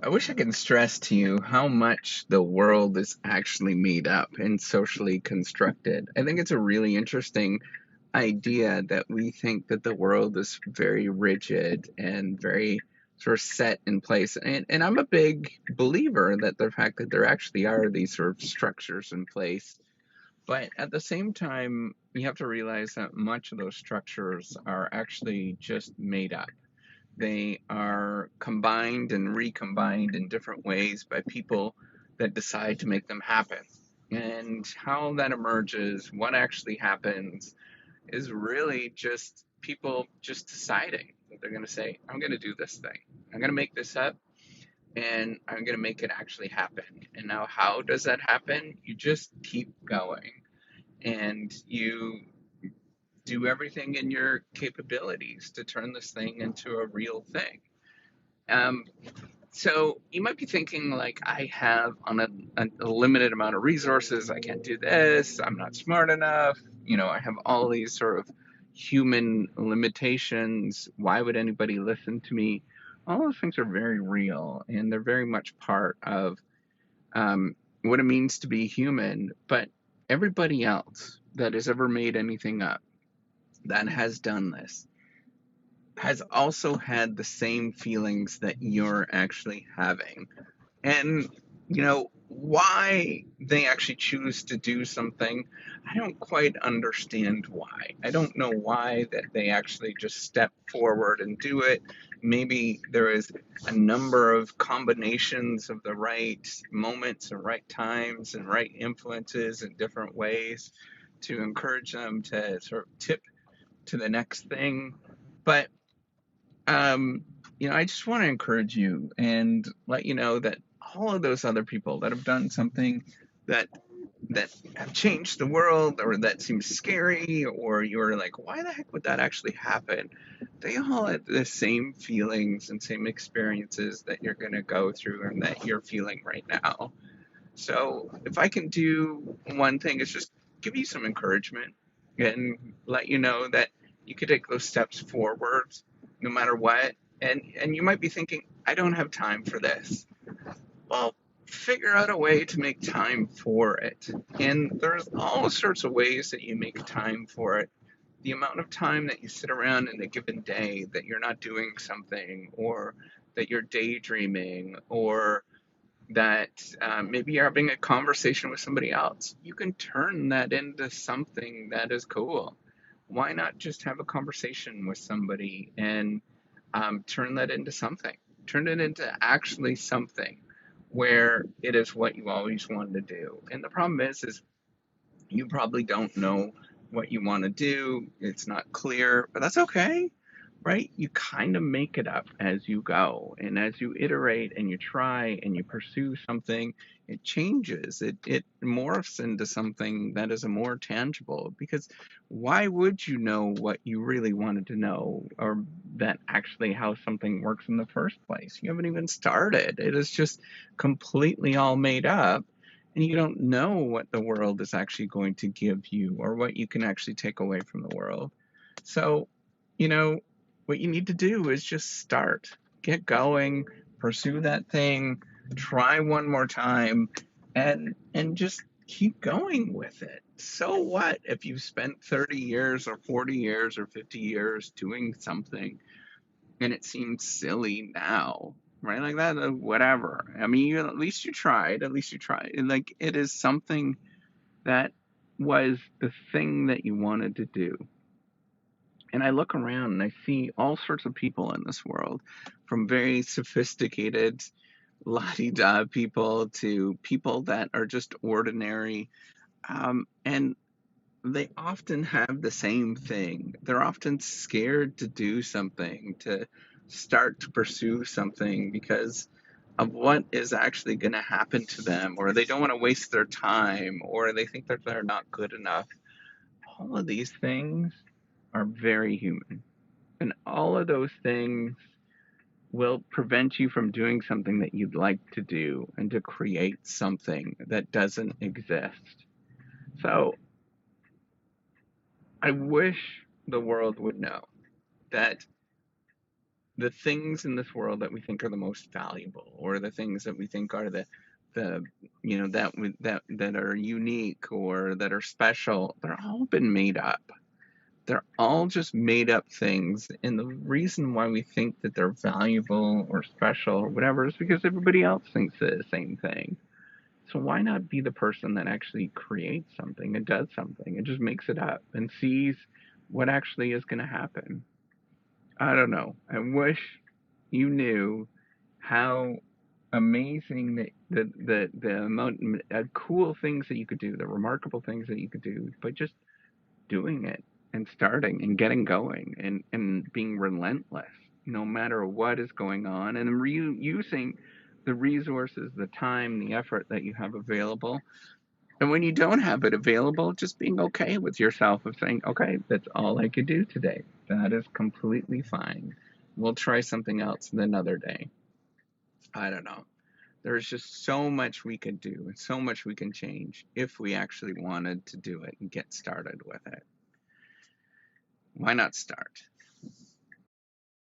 I wish I could stress to you how much the world is actually made up and socially constructed. I think it's a really interesting idea that we think that the world is very rigid and very sort of set in place. And I'm a big believer that the fact that there actually are these sort of structures in place. But at the same time, you have to realize that much of those structures are actually just made up. They are combined and recombined in different ways by people that decide to make them happen. And how that emerges, what actually happens, is really just people just deciding that they're going to say, I'm going to do this thing. I'm going to make this up and I'm going to make it actually happen. And now, how does that happen? You just keep going and you do everything in your capabilities to turn this thing into a real thing. Um, So you might be thinking, like, I have on a limited amount of resources. I can't do this. I'm not smart enough. I have all these sort of human limitations. Why would anybody listen to me? All those things are very real, and they're very much part of what it means to be human. But everybody else that has ever made anything up that has done this has also had the same feelings that you're actually having. And, why they actually choose to do something, I don't quite understand why. I don't know why that they actually just step forward and do it. Maybe there is a number of combinations of the right moments and right times and right influences in different ways to encourage them to sort of tip to the next thing. But um, I just want to encourage you and let you know that all of those other people that have done something that that have changed the world or that seems scary or you're like, why the heck would that actually happen? They all have the same feelings and same experiences that you're going to go through and that you're feeling right now. So if I can do one thing, it's just give you some encouragement and let you know that you could take those steps forward no matter what. And you might be thinking, I don't have time for this. Well, figure out a way to make time for it. And there's all sorts of ways that you make time for it. The amount of time that you sit around in a given day that you're not doing something, or that you're daydreaming, or that maybe you're having a conversation with somebody else, you can turn that into something that is cool. Why not just have a conversation with somebody and turn that into something? Turn it into actually something where it is what you always wanted to do. And the problem is you probably don't know what you want to do. It's not clear, but that's okay, right? You kind of make it up as you go. And as you iterate and you try and you pursue something, it changes. It morphs into something that is a more tangible. Because why would you know what you really wanted to know, or that actually how something works in the first place? You haven't even started. It is just completely all made up. And you don't know what the world is actually going to give you or what you can actually take away from the world. So, you know, what you need to do is just start, get going, pursue that thing, try one more time, and just keep going with it. So what if you've spent 30 years or 40 years or 50 years doing something and it seems silly now, right? Like that, whatever. I mean, at least you tried. At least you tried. And like it is something that was the thing that you wanted to do. And I look around and I see all sorts of people in this world, from very sophisticated, la-di-da people to people that are just ordinary. And they often have the same thing. They're often scared to do something, to start to pursue something because of what is actually going to happen to them, or they don't want to waste their time, or they think that they're not good enough. All of these things are very human. And all of those things will prevent you from doing something that you'd like to do and to create something that doesn't exist. So I wish the world would know that the things in this world that we think are the most valuable, or the things that we think are the that are unique or that are special, they're all been made up. They're all just made up things, and the reason why we think that they're valuable or special or whatever is because everybody else thinks the same thing. So why not be the person that actually creates something and does something and just makes it up and sees what actually is going to happen? I don't know. I wish you knew how amazing the amount of cool things that you could do, the remarkable things that you could do by just doing it and starting and getting going and being relentless no matter what is going on, and using the resources, the time, the effort that you have available. And when you don't have it available, just being okay with yourself of saying, okay, that's all I could do today. That is completely fine. We'll try something else another day. I don't know. There's just so much we could do and so much we can change if we actually wanted to do it and get started with it. Why not start?